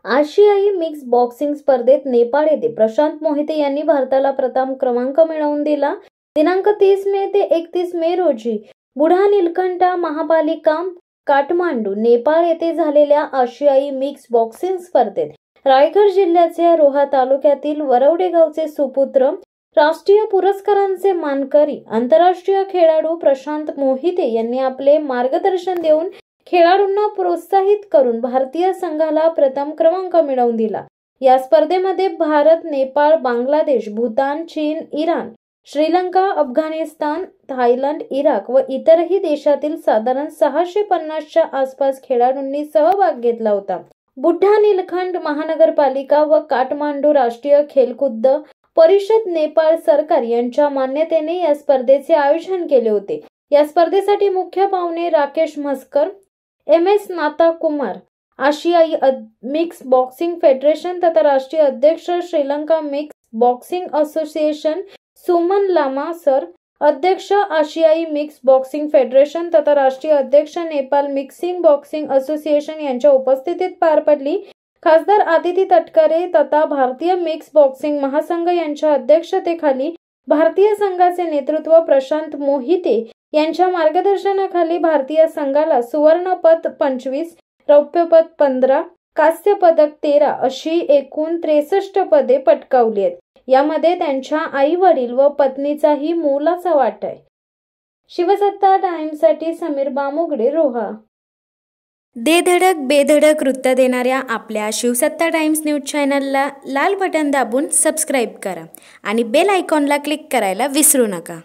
आशियाई mix boxing स्पर्धेत नेपाळ येथे प्रशांत मोहिते यांनी भारताला प्रथम क्रमांक मिळवून दिला। दिनांक 30 मे ते 31 मे रोजी बुढानीलकंठा महापालिका काठमांडू नेपाळ येथे झालेल्या आशियाई मिक्स बॉक्सिंग स्पर्धेत रायगड जिल्ह्याच्या रोहा तालुक्यातील वरवडे गावचे सुपुत्र, राष्ट्रीय पुरस्कारांचे मानकरी, आंतरराष्ट्रीय खेळाडू प्रशांत मोहिते यांनी आपले मार्गदर्शन देऊन खेळाडूंना प्रोत्साहित करून भारतीय संघाला प्रथम क्रमांक मिळवून दिला। या स्पर्धेमध्ये भारत, नेपाळ, बांगलादेश, भूतान, चीन, Iran, Sri Lanka, Afghanistan, Thailand, Iraq व इतरही देशातील साधारण 650च्या आसपास खेळाडूंनी सहभाग घेतला होता। बुढानीलखंड महानगरपालिका व काठमांडू राष्ट्रीय खेलकूद परिषद नेपाळ सरकार यांच्या मान्यतेने या स्पर्धेचे आयोजन केले होते। या स्पर्धेसाठी मुख्य पाहुणे राकेश म्हस्कर, MS नाता कुमार, आशियाई मिक्स बॉक्सिंग फेडरेशन तथा राष्ट्रीय अध्यक्ष Sri Lanka mix boxing association Suman Lama sir, अध्यक्ष आशियाई मिक्स बॉक्सिंग फेडरेशन तथा राष्ट्रीय अध्यक्ष नेपाळ मिक्सिंग बॉक्सिंग असोसिएशन यांच्या उपस्थितीत पार पडली। खासदार आदिती तटकरे तथा भारतीय मिक्स बॉक्सिंग महासंघ यांच्या अध्यक्षतेखाली भारतीय संघाचे नेतृत्व प्रशांत मोहिते यांच्या मार्गदर्शनाखाली भारतीय संघाला सुवर्ण पदक 25, रौप्य पदक 15, कांस्य पदक 13 अशी एकूण 63 पदे पटकावली आहेत। यामध्ये त्यांच्या आई-वडील व पत्नीचाही मोलाचा वाटा आहे। शिवसत्ता टाइम्ससाठी समीर बामुगडे, रोहा। दे धडक बेधडक वृत्त देणाऱ्या आपल्या शिवसत्ता टाइम्स न्यूज चॅनलला लाल बटन दाबून सबस्क्राईब करा आणि बेल आयकॉनला क्लिक करायला विसरू नका।